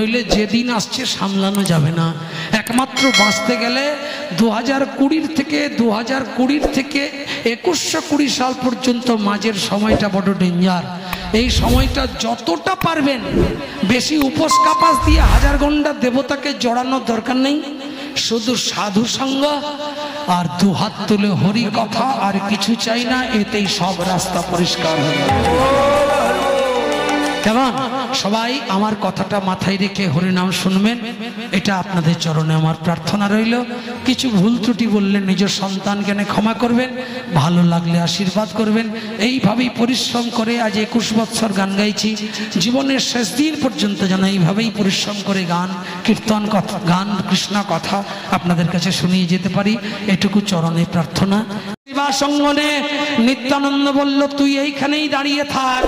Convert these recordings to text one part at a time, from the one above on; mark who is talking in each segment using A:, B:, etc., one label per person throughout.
A: নইলে যেদিন আসছে সামলানো যাবে না। একমাত্র বাঁচতে গেলে 2020 থেকে 2120 সাল পর্যন্ত মাঝের সময়টা বড় ডেঞ্জার। এই সময়টা যতটা পারবেন বেশি উপোস কাপাস দিয়ে 1000 গন্ডা দেবতাকে জড়ানোর দরকার নেই, শুধু সাধু সঙ্গ আর দুহাত তুলে হরি কথা, আর কিছু চাই না, এতেই সব রাস্তা পরিষ্কার হয়ে যাবে। কেমন? সবাই আমার কথাটা মাথায় রেখে হরিনাম শুনবেন, এটা আপনাদের চরণে আমার প্রার্থনা রইল। কিছু ভুল ত্রুটি বললে নিজ সন্তান জ্ঞানে ক্ষমা করবেন, ভালো লাগলে আশীর্বাদ করবেন। এইভাবেই পরিশ্রম করে আজ 21 বছর গান গাইছি, জীবনের শেষ দিন পর্যন্ত যেন এইভাবেই পরিশ্রম করে গান কীর্তন কথা, গান কৃষ্ণ কথা আপনাদের কাছে শুনিয়ে যেতে পারি, এটুকু চরণে প্রার্থনা। সঙ্গনে নিত্যানন্দ বলল, তুই এইখানেই দাঁড়িয়ে থাক,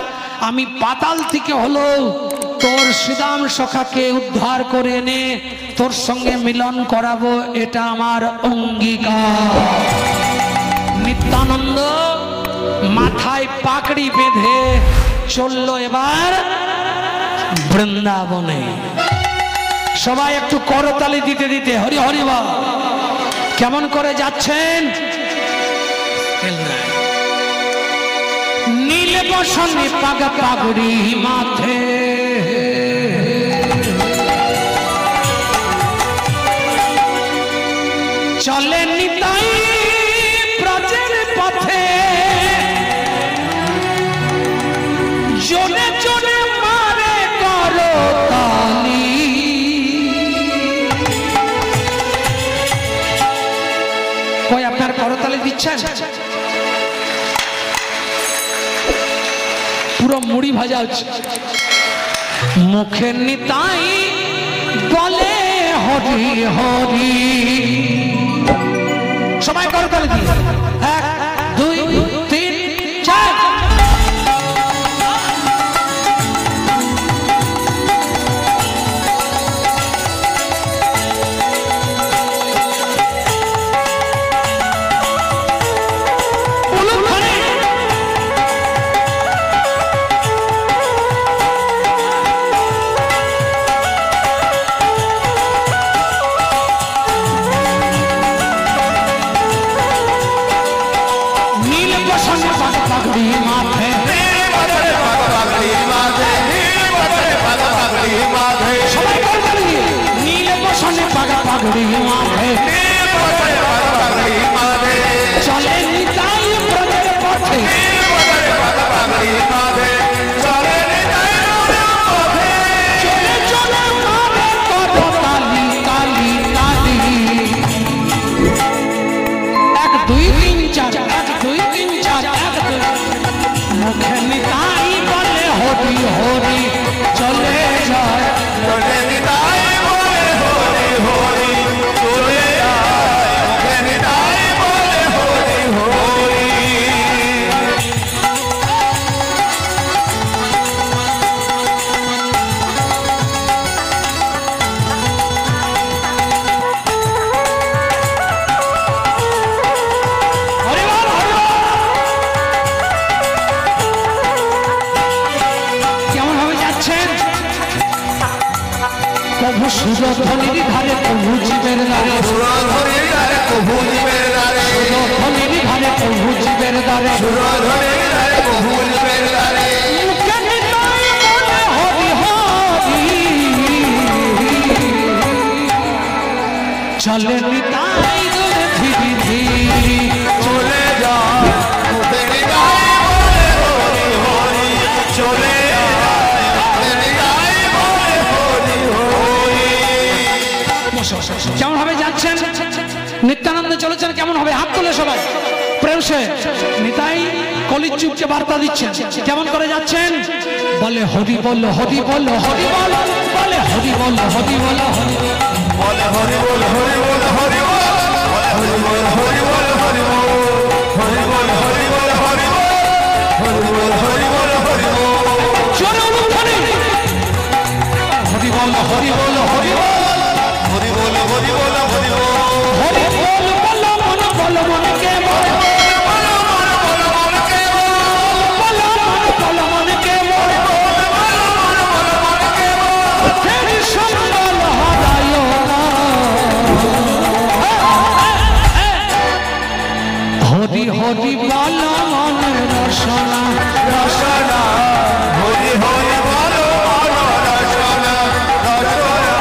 A: আমি পাতাল থেকে হলো তোর শ্রীদাম সখাকে উদ্ধার করে এনে তোর সঙ্গে মিলন করাবো, এটা আমার অঙ্গীকার। নিত্যানন্দ মাথায় পাকড়ি বেঁধে চলল এবার বৃন্দাবনে। সবাই একটু করতালি দিতে দিতে হরি হরি বল। কেমন করে যাচ্ছেন? নীলে বসনে পাগা পাগড়ি মাথে, চলে নিতাই ব্রজের পথে, জোরে জোরে মারে করতালি। কই আপনার করতালি দিচ্ছেন? পুরো মুড়ি ভাজা হচ্ছে। মুখে নিতাই বলে হরি হরি, সবাই করতালি দিয়ে 1 2 3 4। চলে নিতাই ব্রজের পথে, চলে চলে মারে করতালি কালি কালি। 1 2 3 4 1 2 3 4 1 2। মুখে নিতাই বলে হরি হরি, চলে যায় চলে নিতাই বলে হরি হরি, চলে যায় মুখে নিতাই বলে হরি হরি। প্রভু সুরধ্বনির ধারে প্রভু জীবের দ্বারে, সুরধ্বনির ধারে প্রভু জীবের দ্বারে, সুরধ্বনির ধারে প্রভু জীবের দ্বারে, সুরধ্বনির ধারে প্রভু জীবের দ্বারে। মুখে নিতাই বলে হরি হরি, চলে নিতাই দূরে ধীরে ধীরে, চলে যায় মুখে নিতাই বলে হরি হরি, চলে কেমন ভাবে যাচ্ছেন? নিত্যানন্দ চলেছেন কেমন হবে? হাত তোলে সবাই প্রেম সে। নিতাই কলিযুগকে বার্তা দিচ্ছেন, কেমন করে যাচ্ছেন? বলে হরি বল হরি বল হরি বল, বলে হরি বল হরি বল হরি বলে হরি বল হরি বল হরি বল, হরি বল হরি বল হরি বল, হরি বল হরি বল হরি বল, হরি বল হরি বল হরি বল। জোরে বলুন হরি বল হরি বল হরি বল, হরি বল হরি বল হরি বল, হরি বল বল মন বল মন কে বল, বল মন বল মন কে বল, বল মন বল মন কে বল, বল মন বল মন কে বল। তেরি সম হরি বল মনের রসনা
B: রসনা হরি হরি বল মন রসনা রসনা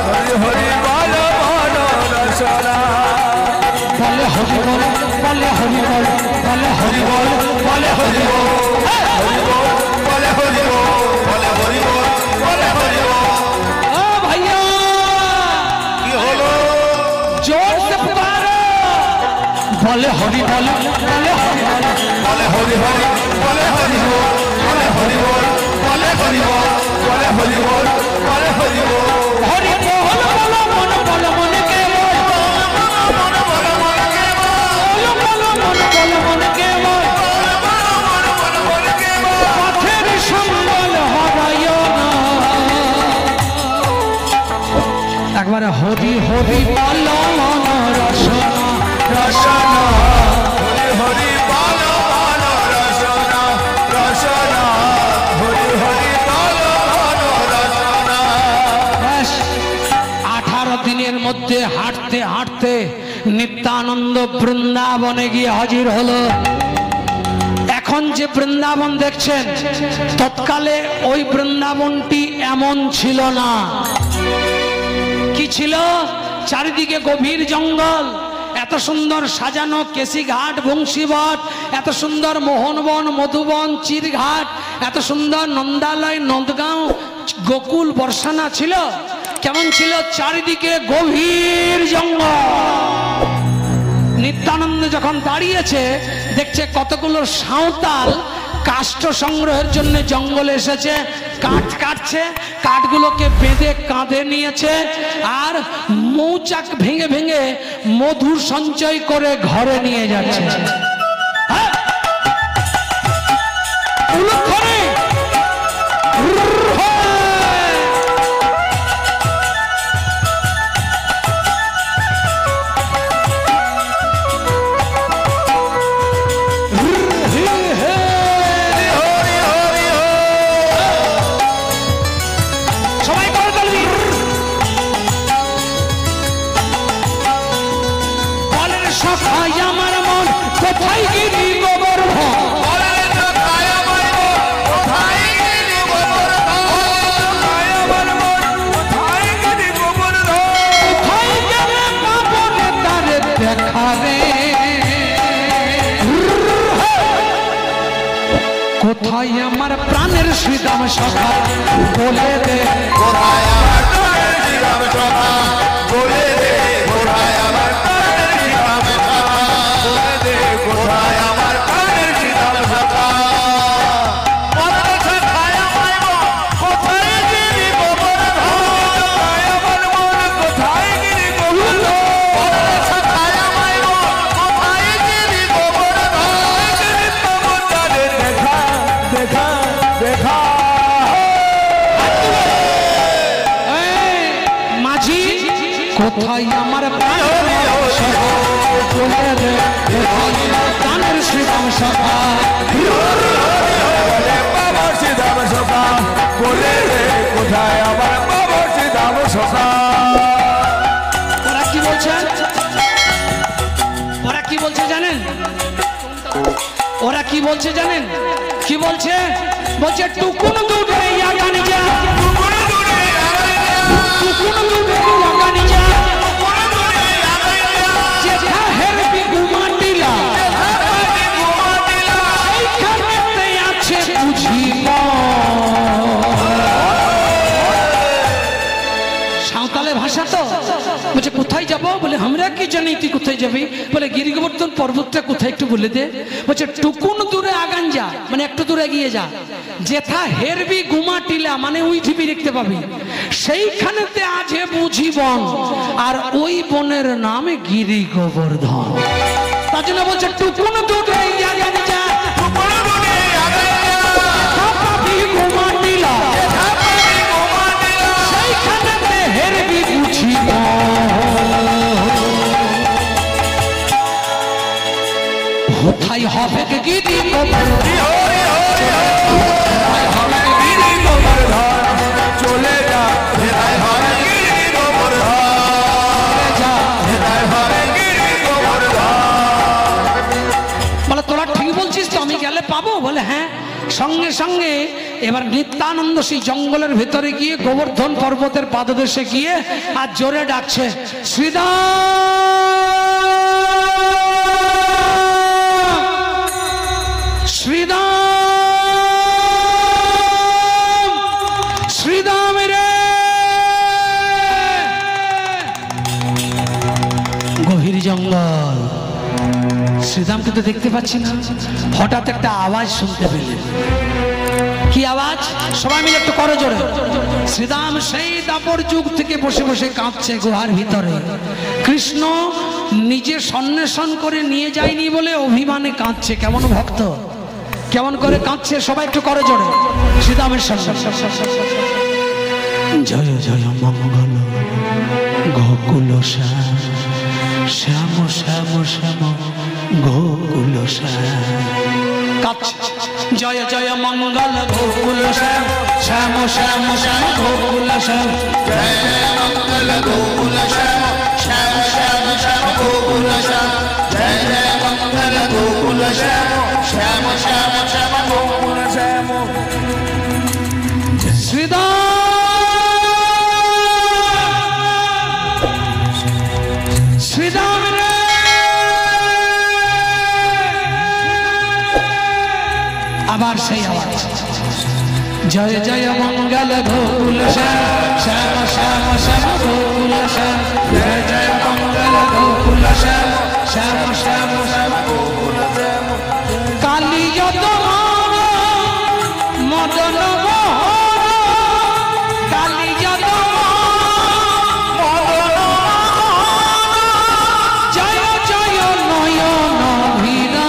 B: হরি হরি বল মন রসনা
A: বলে হরি বল বলে হরি বল বলে হরি বল বলে হরি বল
B: হরি বল বলে হরি বল বলে হরি বল বলে হরি বল।
A: ও ভাইয়া
B: কি হলো?
A: জোর से पुकारो বলে হরি বল বলে হরি বল
B: বলে হরি হরি বলে হরি বল বলে হরি বল বলে হরি বল বলে হরি বল বলে হরি বল।
A: হরি বল বল মন বল মন কে বল
B: মন বল মন কে বল
A: বল মন বল মন কে বল
B: মন বল মন কে বল।
A: পথের সম্বল হরায় না একবারে হরি হরি বল মন রসনা
B: রসনা হরি হরি বল মন রসনা রসনা হরি হরি বল মন রসনা।
A: ব্যাস 18 দিনের মধ্যে হাঁটতে হাঁটতে নিত্যানন্দ বৃন্দাবনে গিয়ে হাজির হলো। এখন যে বৃন্দাবন দেখছেন তৎকালে ওই বৃন্দাবনটি এমন ছিল না। কি ছিল? চারিদিকে গভীর জঙ্গল, এত সুন্দর সাজানো কেশিঘাট বংশীবট, এত সুন্দর মোহনবন মধুবন চিরঘাট, এত সুন্দর নন্দালয় নন্দগাঁও গোকুল বর্ষানা ছিল। কেমন ছিল? চারিদিকে গভীর জঙ্গল। নিত্যানন্দ যখন দাঁড়িয়েছে দেখছে কতগুলো সাঁওতাল কাষ্ঠ সংগ্রহের জন্য জঙ্গলে এসেছে, কাঠ কাটছে, কাঠগুলোকে বেঁধে কাঁধে নিয়েছে আর মৌচাক ভেঙে ভেঙে মধু সঞ্চয় করে ঘরে নিয়ে যাচ্ছে। হ্যাঁ? উলুধ্বনি! সবাই করে তুলবি। বলের সখাই আমার মন কোথায় গিরি গোবর্ধন
B: বলেন না কায় আমার মন কোথায় গেলি গোবর্ধন কায় আমার মন কোথায় গেলি গোবর্ধন।
A: কোথায় গেলে পাবনে তারে দেখা রে কোথায় আমার প্রাণের শ্রীরাম সখা বলে দে
B: কোথায় আমার প্রাণের শ্রীরাম সখা বলে দে কোথায় আমার প্রাণের শ্রীরাম সখা বলে দে কোথায় আমার প্রাণের শ্রীরাম সখা। মরণ সখায় আমার মন কোথায় গেলি গোবর্ধন কায় আমার মন কোথায় গেলি গোবর্ধন। মরণ সখায় আমার মন কোথায় গেলি গোবর্ধন গেলি তবু তারে দেখা দেখা দেখা।
A: মাঝি কোথায় আমার প্রাণের সখা বলে দে কোথায় প্রাণের শ্রীরাম সখা
B: বাবা শ্রীরাম সখা বলে রে কোথায় আমার বাবা শ্রীরাম সখা।
A: ওরা কি বলছে? ওরা কি বলছে জানেন? ওরা কি বলছে জানেন? কি বলছে? বলছে টুকুন দুধে ইয়াগানি যা টুকুন দুধে ইয়াগানি যা যেথা হেরবি গুমাটিলা সেইখানেতে আছে বুঝিব। সাঁওতালের ভাষা তো। বলছে কোথায় যাব? বলে আমরা কি জানি তুই কোথায় যাবি? বলে গিরি গোবর্ধন পর্বতটা কোথায় একটু বলে দে। বলছে টুকুন দূরে আগান যা, মানে একটু দূরে গিয়ে যা, যেথা হেরবি গুমাটিলা মানে উইঠিবি দেখতে পাবি, সেইখানেতে আছে বুঝি বন, আর ওই বনের নাম গিরি গোবর্ধন। তার জন্য বলছে টুকুন দূরে আগান যা যেথা পাবি গুমাটিলা সেইখানেতে হেরবি বুঝি কোথায় হবে গিরি গোবর্ধন
B: চলে যা কোথায় হবে গিরি গোবর্ধন চলে যা কোথায় হবে গিরি গোবর্ধন।
A: যাবো? বলে হ্যাঁ। সঙ্গে সঙ্গে এবার নিত্যানন্দ সেই জঙ্গলের ভেতরে গিয়ে গোবর্ধন পর্বতের পাদদেশে গিয়ে আর জোরে ডাকছে, শ্রীদাম শ্রীদাম শ্রীদাম রে। গভীর জঙ্গল, শ্রীদামকে তো দেখতে পাচ্ছি না। হঠাৎ একটা আওয়াজ শুনতে পেলেন। কি আওয়াজ? সবাই মিলে একটু করো জোরে। শ্রীদাম সেই দাপর যুগ থেকে বসে বসে কাঁদছে গুহার ভিতরে। কৃষ্ণ নিজে সন্ন্বেষণ করে নিয়ে যায়নি বলে অভিমানে কাঁদছে। কেমন ভক্ত, কেমন করে কাঁদছে, সবাই একটু করো জোরে শ্রীদামের সঙ্গে। জয় জয় মঙ্গল গোকুল শ্যাম, শ্যাম শ্যাম শ্যাম গোকুল শ্যাম। জয় জয় মঙ্গল গোকুল শ্যাম, শ্যাম শ্যাম শ্যাম গোকুল শ্যাম।
B: জয় জয় মঙ্গল গোকুল শ্যাম, শ্যাম শ্যাম শ্যাম গোকুল শ্যাম। জয় জয় মঙ্গল গোকুল শ্যাম, শ্যাম শ্যাম শ্যাম গোকুল শ্যাম।
A: শ্রীদাম শ্রীদাম রে। আবার সেই আওয়াজ, জয় জয় মঙ্গল গোকুল শ্যাম, শ্যাম শ্যাম শ্যাম গোকুল শ্যাম। জয় জয় মঙ্গল গোকুল শ্যাম, শ্যাম শ্যাম শ্যাম গোকুল শ্যাম। কালী যত মদন মোহন, কালী যত মদন মোহন। জয় জয় নয়ন ভিরা।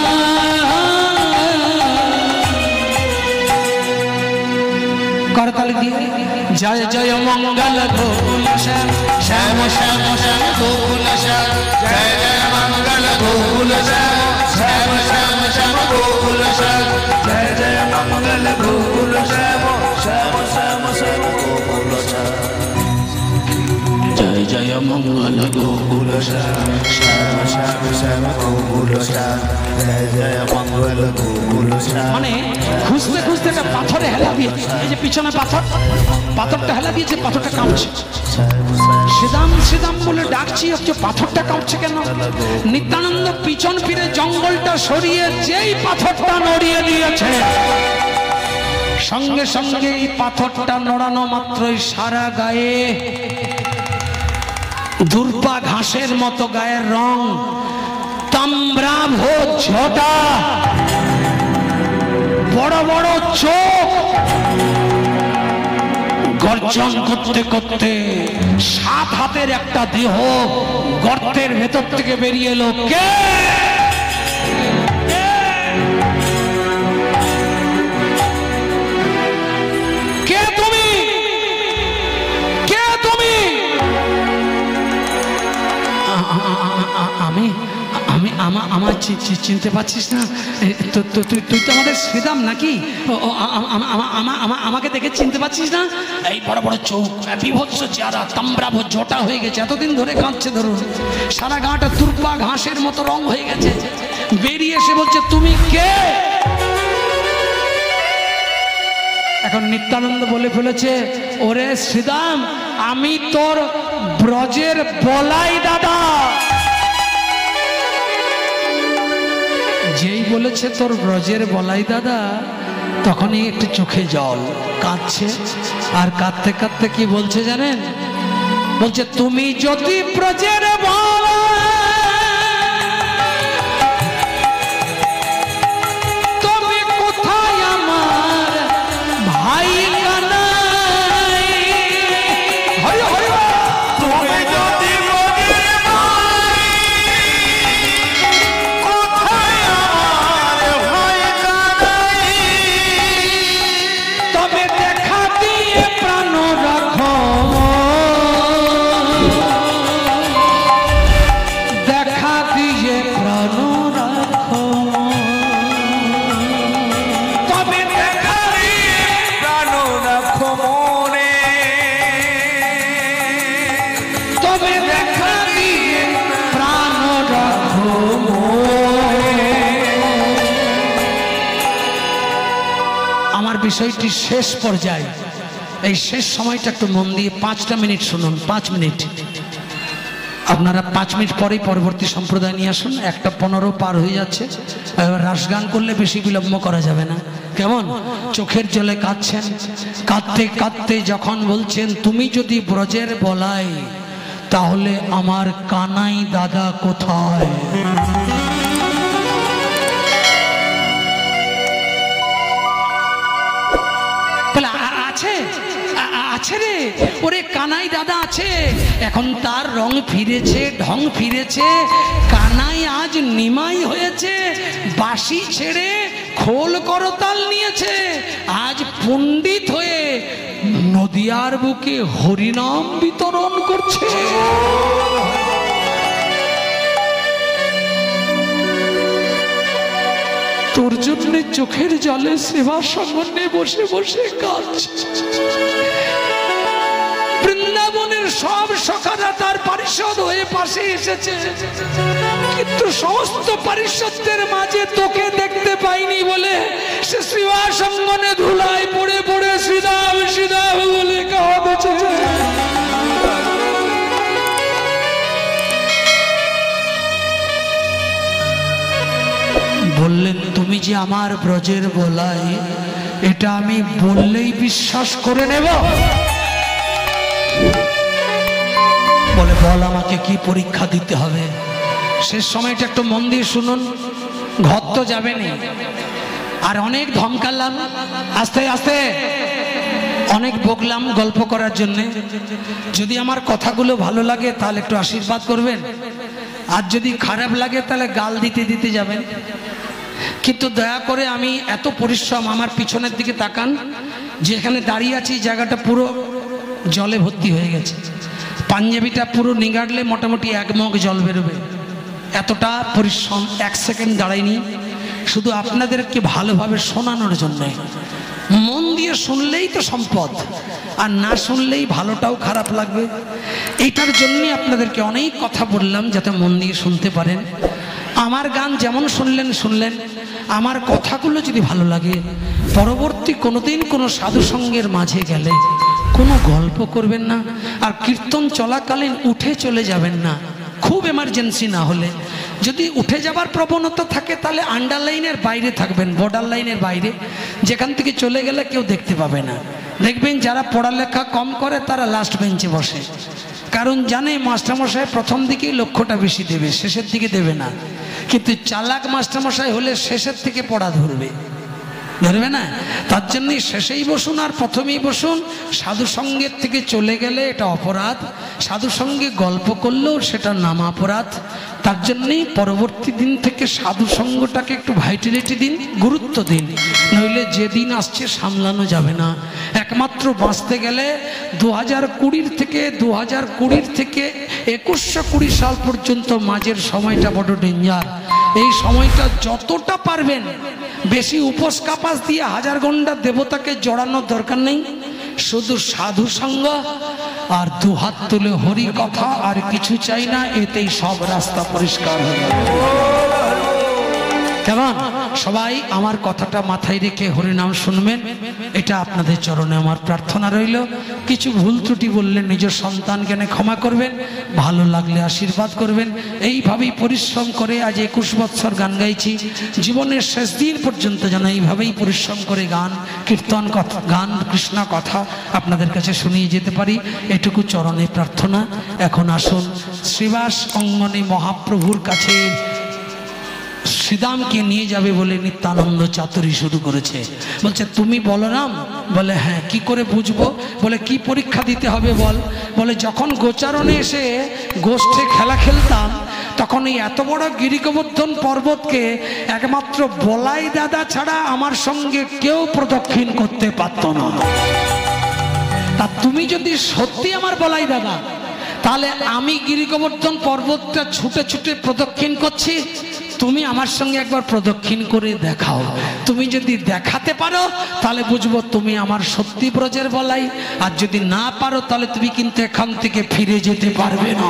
A: করতালি দিয়ে জয় জয় মঙ্গল গোকুল শ্যাম, শ্যাম শ্যাম শ্যাম গোকুল শ্যাম।
B: জয় জয় মঙ্গল গোকুল শ্যাম, শ্যাম শ্যাম শ্যাম গোকুল শ্যাম। জয় জয় মঙ্গল গোকুল শ্যাম, শ্যাম শ্যাম শ্যাম গোকুল শ্যাম।
A: জয় জয় মঙ্গল গোকুল শ্যাম,
B: শ্যাম শ্যাম শ্যাম গোকুল শ্যাম। জয় জয় মঙ্গল গোকুল শ্যাম।
A: মানে খুঁজতে খুঁজতে একটা পাথরে হেলা দিয়েছে। এই যে পিছনে পাথর, পাথরটা হেলা দিয়েছে, পাথরটা কাঁপছে। শ্রীদাম শ্রীদাম বলে ডাকছি, হচ্ছে পাথরটা কাঁপছে কেন? নিত্যানন্দ পিছন ফিরে জঙ্গলটা সরিয়ে যেই পাথরটা নড়িয়ে দিয়েছে, সঙ্গে সঙ্গে এই পাথরটা নড়ানো মাত্রই সারা গায়ে দুর্বা ঘাসের মতো গায়ের রং, তাম্রাভোজ ঝোঁটা, বড় বড় চোখ, গর্জন করতে করতে 7 হাতের একটা দেহ গর্তের ভেতর থেকে বেরিয়ে এলো। কে? কে তুমি? কে তুমি? আমি আমি আমার চিনতে পারছিস না? তুই তো আমাদের শ্রীদাম নাকি? আমাকে দেখে চিনতে পারছিস না? এই বড় বড় চোখ, বিভৎস চেহারা, তাম্রাভোজ ঝোঁটা হয়ে গেছে, এতদিন ধরে কাঁদছে ধরুন, সারা গাঁটা দুর্বা ঘাসের মতো রং হয়ে গেছে। বেরিয়ে এসে বলছে তুমি কে? এখন নিত্যানন্দ বলে ফেলেছে, ওরে শ্রীদাম, আমি তোর ব্রজের বলাই দাদা। যেই বলেছে তোর ব্রজের বলাই দাদা, তখনই একটু চোখে জল, কাঁদছে। আর কাঁদতে কাঁদতে কি বলছে জানেন? বলছে তুমি যদি ব্রজের বলাই, তুমি কোথায় আমার ভাই কানাই? হরি হরি।
B: তুমি যদি ব্রজের বলাই, কোথায় আমার ভাই কানাই?
A: তবে দেখা দিয়ে প্রাণ রাখো, দেখা দিয়ে প্রাণ রাখো। তবে দেখা দিয়ে
B: প্রাণ রাখো মনে,
A: তবে দেখা দিয়ে প্রাণ রাখো মনে। বিষয়টি শেষ পর্যায়ে, এই শেষ সময়টা একটু মন দিয়ে 5টা মিনিট শুনুন। 5 মিনিট আপনারা 5 মিনিট পরেই পরবর্তী সম্প্রদায় নিয়ে আসুন। 1:15 পার হয়ে যাচ্ছে। রাস গান করলে বেশি বিলম্ব করা যাবে না, কেমন? চোখের জলে কাঁদছেন, কাঁদতে কাঁদতে যখন বলছেন তুমি যদি ব্রজের বলাই তাহলে আমার কানাই দাদা কোথায়? আছে আছে রে, ওরে কানাই দাদা আছে। এখন তার রং ফিরেছে, ঢং ফিরেছে। কানাই আজ নিমাই হয়েছে, বাঁশি ছেড়ে খোল করতাল নিয়েছে। আজ পণ্ডিত হয়ে নদিয়ার বুকে হরিনাম বিতরণ করছে। তোর জন্য চোখের জলে সেবা সঙ্গনে বসে বসে কাঁদছে। বৃন্দাবনের সব সখারা তার পারিষদ হয়ে পাশে এসেছে, কিন্তু সমস্ত পারিষদদের মাঝে তোকে দেখতে পাইনি বলে সে সেবা সঙ্গনে ধুলায় পড়ে পড়ে শ্রীদাম শ্রীদাম বলে কাঁদছে। বললেন তুমি যে আমার ব্রজের বলাই, এটা আমি বললেই বিশ্বাস করে নেব? বলে বল আমাকে কি পরীক্ষা দিতে হবে। শেষ সময়টা একটু মন দিয়ে শুনুন, ঘর তো যাবেনি। আর অনেক ধমকালাম, আস্তে আস্তে অনেক বকলাম গল্প করার জন্য। যদি আমার কথাগুলো ভালো লাগে তাহলে একটু আশীর্বাদ করবেন, আর যদি খারাপ লাগে তাহলে গাল দিতে দিতে যাবেন। কিন্তু দয়া করে আমি এত পরিশ্রম, আমার পিছনের দিকে তাকান, যেখানে দাঁড়িয়ে আছি জায়গাটা পুরো জলে ভর্তি হয়ে গেছে। পাঞ্জাবিটা পুরো নিগাড়লে মোটামুটি 1 মগ জল বেরোবে। এতটা পরিশ্রম, 1 সেকেন্ড দাঁড়ায়নি, শুধু আপনাদেরকে ভালোভাবে শোনানোর জন্য। মন দিয়ে শুনলেই তো সম্পদ, আর না শুনলেই ভালোটাও খারাপ লাগবে। এইটার জন্যই আপনাদেরকে অনেক কথা বললাম, যাতে মন দিয়ে শুনতে পারেন। আমার গান যেমন শুনলেন শুনলেন, আমার কথাগুলো যদি ভালো লাগে, পরবর্তী কোনোদিন কোনো সাধু সঙ্গের মাঝে গেলে কোনো গল্প করবেন না, আর কীর্তন চলাকালীন উঠে চলে যাবেন না। খুব এমার্জেন্সি না হলে, যদি উঠে যাবার প্রবণতা থাকে তাহলে আন্ডারলাইনের বাইরে থাকবেন, বর্ডার লাইনের বাইরে, যেখান থেকে চলে গেলে কেউ দেখতে পাবে না। দেখবেন যারা পড়ালেখা কম করে তারা লাস্ট বেঞ্চে বসে, কারণ জানে মাস্টারমশাই প্রথম দিকেই লক্ষ্যটা বেশি দেবে, শেষের দিকে দেবে না। কিন্তু চালাক মাস্টারমশাই হলে শেষের থেকে পড়া ধরবে না। তার জন্যই শেষেই বসুন আর প্রথমেই বসুন। সাধু সঙ্গের থেকে চলে গেলে এটা অপরাধ, সাধু সঙ্গে গল্প করলেও সেটা নামা অপরাধ। তার জন্যই পরবর্তী দিন থেকে সাধু সঙ্গটাকে একটু ভাইটালিটি দিন, গুরুত্ব দিন, নইলে যেদিন আসছে সামলানো যাবে না। একমাত্র বাঁচতে গেলে 2020 থেকে 2120 সাল পর্যন্ত মাঝের সময়টা বড় ডেঞ্জার। এই সময়টা যতটা পারবেন বেশি উপোস কাপাস দিয়ে 1000 ঘন্টা দেবতাকে জড়ানোর দরকার নেই। শুধু সাধু সঙ্গ আর 2 হাত তুলে হরি কথা, আর কিছু চাই না, এতেই সব রাস্তা পরিষ্কার হয়ে যাবে। কেমন? সবাই আমার কথাটা মাথায় রেখে হরিনাম শুনবেন, এটা আপনাদের চরণে আমার প্রার্থনা রইল। কিছু ভুল ত্রুটি বললে নিজ সন্তান জ্ঞানে ক্ষমা করবেন, ভালো লাগলে আশীর্বাদ করবেন। এইভাবেই পরিশ্রম করে আজ 21 বৎসর গান গাইছি, জীবনের শেষ দিন পর্যন্ত যেন এইভাবেই পরিশ্রম করে গান কীর্তন কথা, গান কৃষ্ণ কথা আপনাদের কাছে শুনিয়ে যেতে পারি, এটুকু চরণে প্রার্থনা। এখন আসুন, শ্রীবাস অঙ্গনে মহাপ্রভুর কাছে শ্রীদামকে নিয়ে যাবে বলে নিত্যানন্দ চাতুরি শুরু করেছে। বলছে তুমি বলরাম? বলে হ্যাঁ। কি করে বুঝবো? বলে কি পরীক্ষা দিতে হবে বল? বলে যখন গোচারণে এসে গোষ্ঠে খেলা খেলতাম, তখন এই এত বড় গিরিগোবর্ধন পর্বতকে একমাত্র বলাই দাদা ছাড়া আমার সঙ্গে কেউ প্রদক্ষিণ করতে পারত না। তা তুমি যদি সত্যি আমার বলাই দাদা, তাহলে আমি গিরিগোবর্ধন পর্বতটা ছুটে ছুটে প্রদক্ষিণ করছি, তুমি আমার সঙ্গে একবার প্রদক্ষিণ করে দেখাও। তুমি যদি দেখাতে পারো তাহলে বুঝবো তুমি আমার সত্যি ব্রজের বলাই, আর যদি না পারো তাহলে তুমি কিন্তু এখান থেকে ফিরে যেতে পারবে না।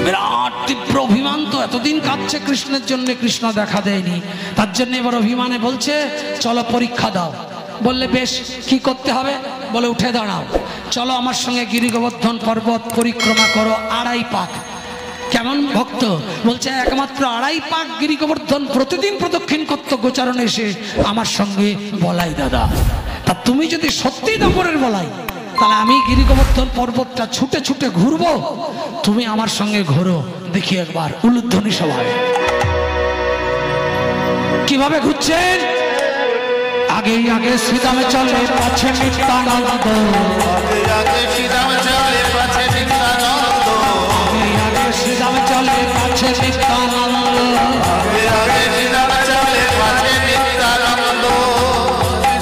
A: বিরাট তীব্র অভিমান তো, এতদিন কাঁদছে কৃষ্ণের জন্য, কৃষ্ণ দেখা দেয়নি, তার জন্য এবার অভিমানে বলছে চলো পরীক্ষা দাও। বললে বেশ, কি করতে হবে? বলে উঠে দাঁড়াও, চলো আমার সঙ্গে গিরি গোবর্ধন পর্বত পরিক্রমা করো 2.5 পাক। কেমন ভক্ত? বলছে একমাত্র 2.5 পাক গিরি গোবর্ধন প্রতিদিন প্রদক্ষিণ করতো গোচারণে এসে আমার সঙ্গে বলাই দাদা। তা তুমি যদি সত্যি দপরের বলাই, তাহলে আমি গিরি গোবর্ধন পর্বতটা ছুটে ছুটে ঘুরবো, তুমি আমার সঙ্গে ঘোরো দেখি একবার উলুধ্বনি সভায় কিভাবে ঘুরছেন। আগে আগে শ্রীদামে চলে পাছে নিত্যানন্দ,
B: আগে শ্রীরাম চলে পাছে নিত্যানন্দ,
A: আগে শ্রীদামে চলে পাছে নিত্যানন্দ,
B: আগে শ্রীরাম চলে পাছে নিত্যানন্দ,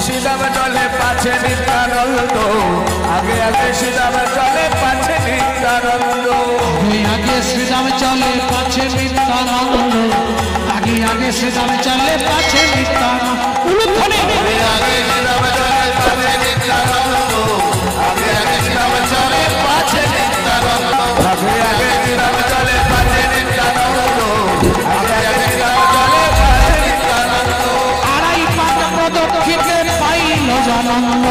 B: শ্রীরাম চলে পাছে নিত্যানন্দ, আগে আগে শ্রীরাম চলে পাছে নিত্যানন্দ,
A: আগে শ্রীদামে চলে পাছে নিত্যানন্দ, আগে আগে শ্রীদামে চলে পাছে নিত্যানন্দ। উলুধ্বনি।
B: আগে শ্রীরাম চলে পাছে নিত্যানন্দ, আগে আগে শ্রীরাম চলে পাছে নিত্যানন্দ, আগে আগে শ্রীরাম চলে পাছে নিত্যানন্দ, আগে আগে শ্রীরাম চলে পাছে নিত্যানন্দ,
A: 2.5 পাক প্রদক্ষিণে পাইল জানন্দ,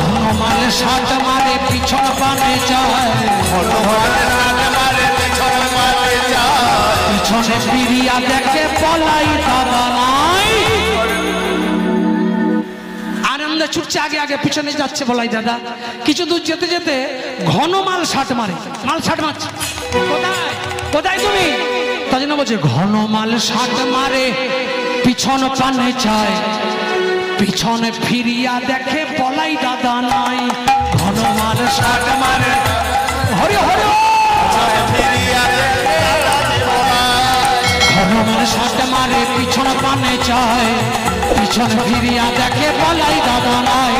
A: হনুমান সাত মারে পিছন পানে যায়, পিছনে ফিরিয়া দেখে পলাই দাদা নাই। আনন্দে ছুটছে আগে আগে, পিছনে যাচ্ছে বলাই দাদা। কিছু দূর যেতে যেতে ঘন মাল ষাট মারে, মাল ষাট মারছে। কোথায় কোথায় তুমি? তার জন্য বলছে ঘন মাল ষাট মারে পিছন পানে চায়, পিছনে ফিরিয়া দেখে পলাই দাদা নাই। ঘন মাল ষাট মারে, হরি হরি, ঘন মাল ষাট মারে পিছন পানে চায়, পিছন ফিরিয়া দেখে পলাই দাদা নাই।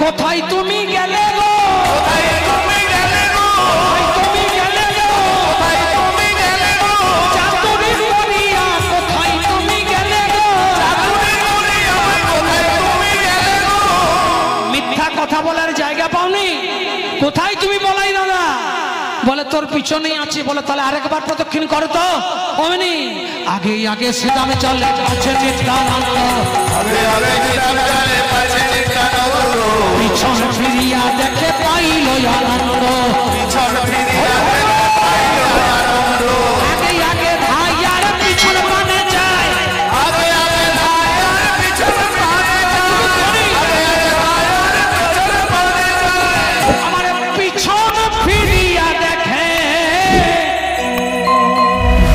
A: কোথায় তুমি গেলে গো, কোথায় তুমি গেলে গো, তুমি গেলে গো, কোথায় তুমি গেলে গো, চাতুরি করিয়া কোথায় তুমি গেলে গো, চাতুরি করিয়া কোথায় তুমি গেলে গো। মিথ্যা কথা বলার জায়গা পাওনি? কোথায় তুমি বলাই দাদা? বলে তোর পিছনেই আছি। বলে তাহলে আরেকবার প্রদক্ষিণ করো তো। অমনি আগে আগে শ্রীরামে চলে পাছে নিত্যানন্দ, পিছন ফিরিয়া দেখে পাইল আনন্দ, আগে আগে ভাই আর পিছন পানে যায়, আগে আগে ভাই আর পিছন পানে যায়, আমার পিছন ফিরিয়া দেখে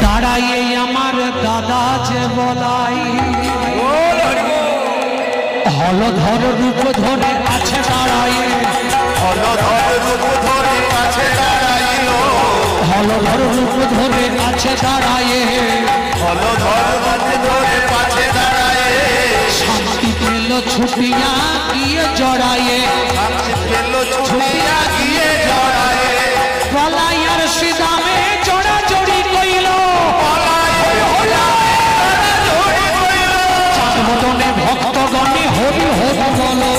A: দাঁড়াইয়ে আমার দাদা যে বলাই, হলধর রূপ ধরে আছে দাঁড়াইয়ে, হলধর রূপ ধরে আছে দাঁড়াইয়ে, হলধর রূপ ধরে আছে দাঁড়াইয়ে, হলধর রূপ ধরে আছে দাঁড়াইয়ে, শান্তি পেল ছুটিয়া গিয়ে জড়াইয়ে, শান্তি পেল ছুটিয়া গিয়ে জড়াইয়ে, পলাইয়ার শ্রীদামে জড়া জড়ি কইল, চাঁদবদনে ভক্তগণে হরি হরি বলো,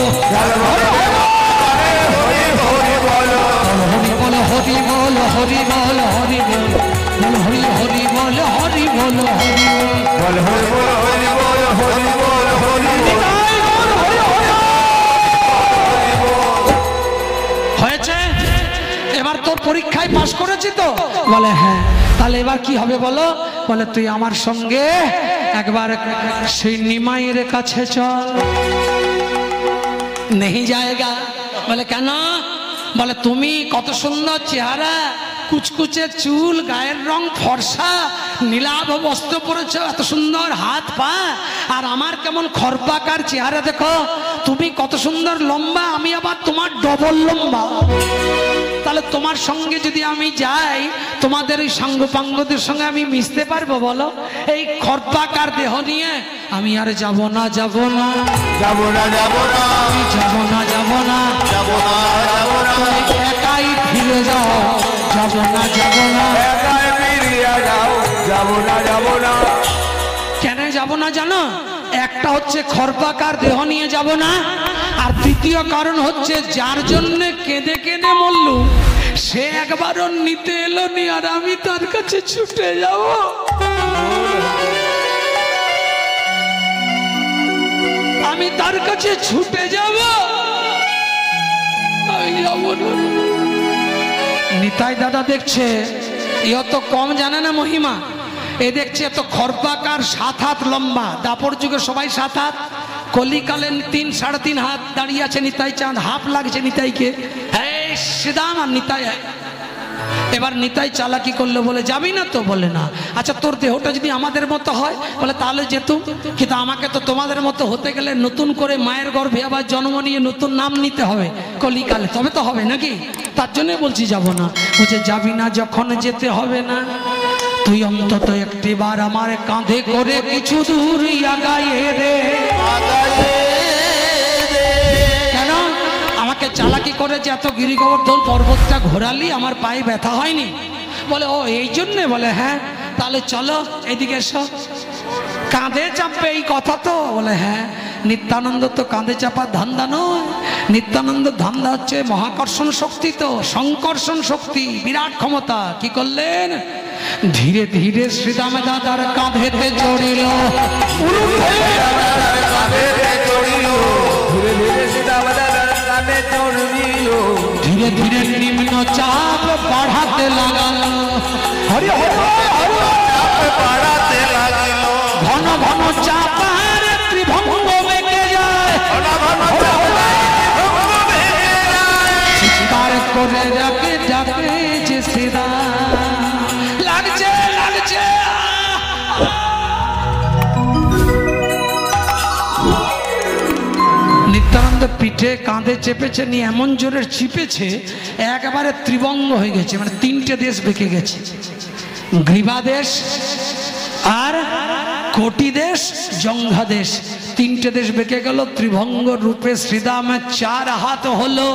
A: হরি বলো, হরি বল, হরি বল, হরি বল, হরি হরি বল, হরি বল, হরি বল, হরি বল, হরি বল, হরি বল, হরি বল। হয়েছে? এবার তোর পরীক্ষায় পাশ করেছি তো? বলে হ্যাঁ। তাহলে এবার কি হবে বলো? বলে তুই আমার সঙ্গে একবার সেই নিমাইয়ের কাছে চল। নেই জায়গা। বলে কেন? বলে তুমি কত সুন্দর চেহারা, কুচকুচে চুল, গায়ের রং ফর্সা, নীলাভ বস্ত্র পরেছ, এত সুন্দর হাত পা, আর আমার কেমন খরপাকার চেহারা দেখো। তুমি কত সুন্দর লম্বা, আমি আবার তোমার ডবল লম্বা। তাহলে তোমার সঙ্গে যদি আমি যাই, তোমাদের এই সাঙ্গপাঙ্গদের সঙ্গে আমি মিশতে পারবো বলো? এই খরপাকার দেহ নিয়ে আমি আর যাব না, যাব না,
B: যাব না, যাব না,
A: আমি যাব না, যাব না,
B: যাব না, যাব না,
A: তুমি একাই ফিরে যাও, যাব না, যাব না,
B: একাই ফিরিয়া যাও, যাব না, যাব না।
A: কেন যাব যাব না জানো? একটা হচ্ছে খরপাকার দেহ নিয়ে যাব না, আর দ্বিতীয় কারণ হচ্ছে যার জন্য কেঁদে কেঁদে মরলু সে একবারও নিতে এলো নি, আর আমি তার কাছে ছুটে যাব। আমি তার কাছে ছুটে যাব, আমি যাব না। নিতাই দাদা দেখছে এ অত কম জানে না মহিমা, এ দেখছে এত খরপাকার 7 হাত লম্বা, দাপর যুগে সবাই 7 হাত, কলিকালেন 3 সাড়ে 3 হাত দাঁড়িয়ে আছে নিতাই চাঁদ, হাফ লাগছে নিতাইকে। এই শ্রীদাম আর নিতাই। এবার নিতাই চালাকি করলো, বলে যাবি না তো? বলে না। আচ্ছা তোর দেহটা যদি আমাদের মতো হয়, বলে তাহলে যেতুম, কিন্তু আমাকে তো তোমাদের মতো হতে গেলে নতুন করে মায়ের গর্ভে আবার জন্ম নিয়ে নতুন নাম নিতে হবে কলিকালে, তবে তো হবে নাকি? তার জন্যই বলছি যাব না। বলছে যাবি না যখন যেতে হবে না, তুই অন্তত একটিবার আমার কাঁধে করে কিছু দূর আগায়ে দে। কেন আমাকে চালাকি করে যে এত গিরি গোবর্ধন পর্বতটা ঘোরালি, আমার পায়ে ব্যথা হয়নি? বলে ও এই জন্যে? বলে হ্যাঁ। তাহলে চলো এদিকে এসো। কাঁধে চাপবে এই কথা তো? বলে হ্যাঁ। নিত্যানন্দ তো কাঁধে চাপার ধান্দা নয়, নিত্যানন্দ ধান্দা হচ্ছে মহাকর্ষণ শক্তি, তো সংকর্ষণ শক্তি, বিরাট ক্ষমতা। কি করলেন? ধীরে ধীরে শ্রীদাম দাদার কাঁধেতে চড়িল, ধীরে ধীরে নিম্ন চাপ বাড়াতে লাগালো, ঘন ঘন চাপার ত্রিভঙ্গ বেঁকে যায়, চিৎকার করে ডাকে ডাকে যে শ্রীরাম, লাগছে লাগছে। নিত্যানন্দ পিঠে কাঁধে চেপেছে, নিয়ে এমন জোরে চিপেছে একেবারে ত্রিভঙ্গ হয়ে গেছে, মানে 3টে দেশ বেঁকে গেছে, গ্রীবা দেশ আর কোটি দেশ, জঙ্ঘা দেশ, 3টে দেশ বেঁকে গেল। ত্রিভঙ্গ রূপে শ্রীদামের 4 হাত হলো।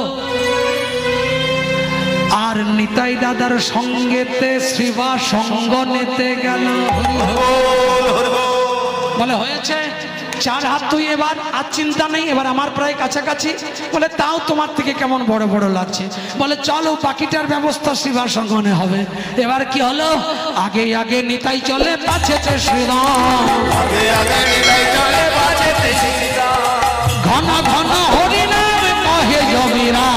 A: আর নিতাই দাদার সঙ্গেতে শ্রীবা সঙ্গ নিতে গেল। বলে হয়েছে 4 হাত তুই, এবার আর চিন্তা নেই, এবার আমার প্রায় কাছাকাছি। বলে তাও তোমার থেকে কেমন বড় বড় লাগছে। বলে চলো বাকিটার ব্যবস্থা শ্রীবার সঙ্গনে হবে। এবার কি হলো? আগে আগে নিতাই চলে পাছেতে শ্রীরাম, ঘন ঘন হরিনাম কহে জমিরা,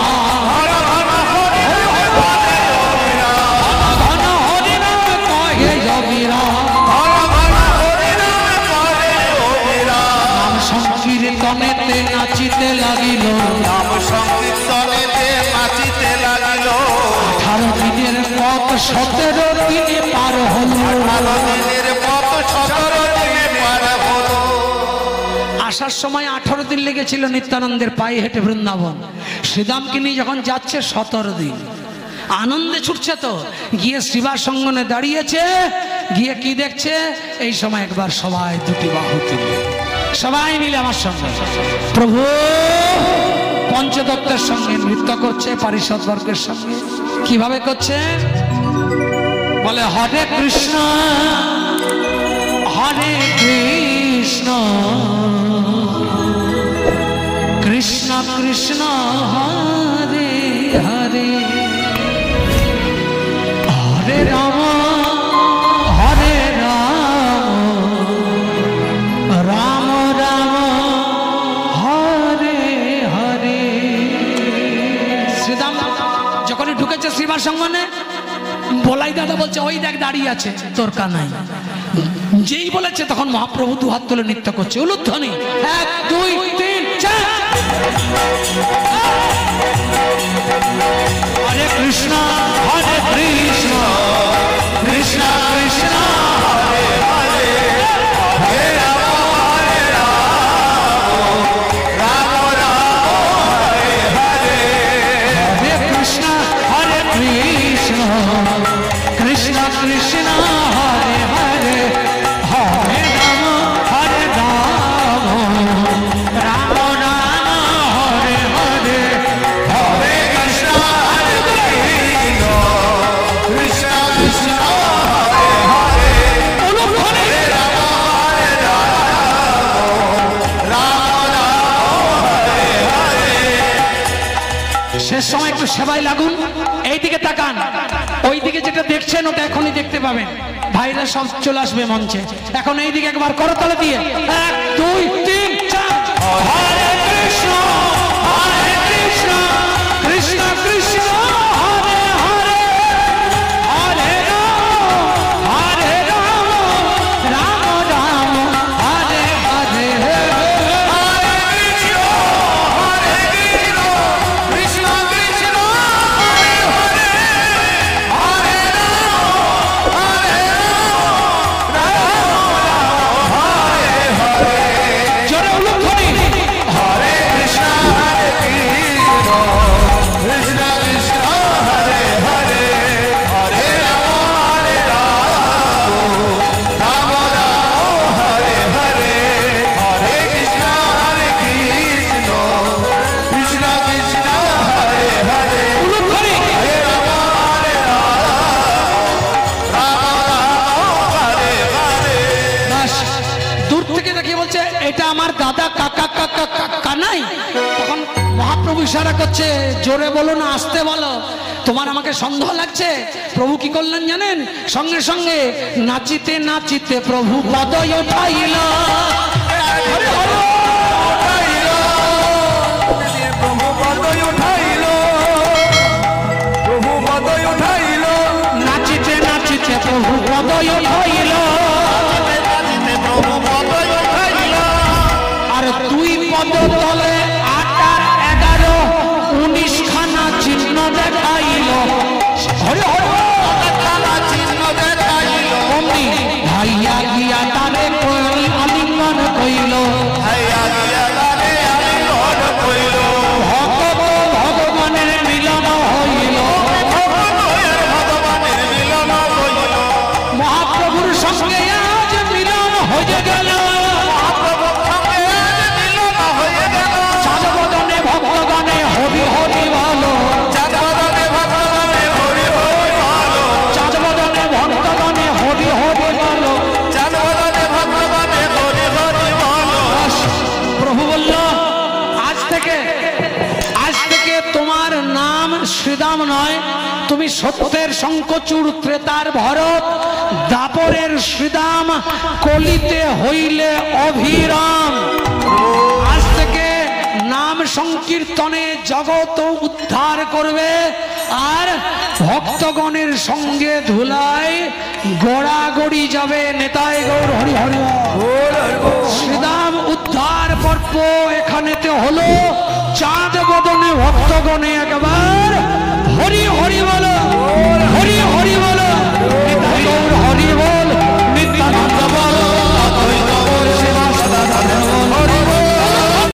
A: ঘন হরিনাম কহে জমিরা, নাম সংকীর্তনেতে নাচিতে লাগিল,
B: নাম সংকীর্তনেতে নাচিতে লাগিল।
A: 18 দিনের পথ 17 দিনে পার হলো,
B: 18 দিনের পথ 17 দিনে পার হলো।
A: আসার সময় 18 দিন লেগেছিল নিত্যানন্দের পায়ে হেঁটে বৃন্দাবন। শ্রীদামকে নিয়ে যখন যাচ্ছে 17 দিন আনন্দে ছুটছে। তো গিয়ে শ্রীবার সঙ্গনে দাঁড়িয়েছে, গিয়ে কি দেখছে? এই সময় একবার সবাই দুটি বাহু তুলে সবাই মিলে আমার সঙ্গে প্রভু পঞ্চদত্তের সঙ্গে নৃত্য করছে, পারিষদ বর্গের সঙ্গে। কিভাবে করছে? বলে হরে কৃষ্ণ হরে কৃষ্ণ কৃষ্ণ কৃষ্ণ হরে হরে, হরে রাম হরে রাম রাম রাম হরে হরে। শ্রীদাম যখনই ঢুকেছে শ্রীবার সঙ্গনে, বলাই দাদা বলছে ওই দেখ দাঁড়িয়ে আছে তোর কানাই। যেই বলেছে তখন মহাপ্রভু 2 হাত তুলে নৃত্য করছে, উলুধ্বনি 1 2 3 4। হরে কৃষ্ণ হরে কৃষ্ণ কৃষ্ণ কৃষ্ণ হরে হরে, হরে রাম হরে রাম রাম রাম হরে হরে, হরে কৃষ্ণ হরে কৃষ্ণ কৃষ্ণ কৃষ্ণ হরে হরে, হরে রাম হরে রাম রাম রাম হরে হরে, হরে কৃষ্ণ হরে কৃষ্ণ কৃষ্ণ কৃষ্ণ হরে হরে, হরে রাম হরে রাম সেবায় লাগুন। এইদিকে তাকান, ওইদিকে যেটা দেখছেন ওটা এখনই দেখতে পাবেন। ভাইরা সব চলে আসবে মঞ্চে। এখন এইদিকে একবার করতালে দিয়ে 1 2 3 4 হরে কৃষ্ণ কৃষ্ণ কৃষ্ণ হরে হরে হরে রাম রাম রাম হরে হরে। এটা আমার দাদা কাকা কাকা কাকা নাই। তখন মহাপ্রভু ইশারা করছে, জোরে বলো না আস্তে বলো, তোমার আমাকে সন্দেহ লাগছে। প্রভু কি করলেন জানেন? সঙ্গে সঙ্গে নাচিতে নাচিতে প্রভু পদ উঠাইল। নাচিতে নাচিতে প্রভু পদ উঠাইল। আর 2 পদ তলে 8 আর 11 19 খানা চিহ্ন দেখাইল। হরে হরে চিহ্ন দেখাইল। অমনি ভাইয়া গিয়া তারে আলিঙ্গন কইল। ভগবানের মিলন হইল। মহাপ্রভুর সঙ্গে আজ মিলন হয়ে গেল। ভক্তগণে হরি হরি বলো। চাঁদবদনে ভক্তগণে হরি হরি বলো। প্রভু বলল, আজ থেকে তোমার নাম শ্রীদাম নয়, তুমি সত্যের শঙ্খচূড়, ত্রেতার ভরত, দাপরের শ্রীদাম, কলিতে হইলে অভিরাম। আজ থেকে নাম সংকীর্তনে জগৎ উদ্ধার করবে, আর ভক্তগণের সঙ্গে ধুলায় গড়াগড়ি যাবে। নেতাই গৌর হরি হরি। শ্রীদাম উদ্ধার পর্ব এখানেতে হলো। চাঁদ বদনে ভক্তগণে একবার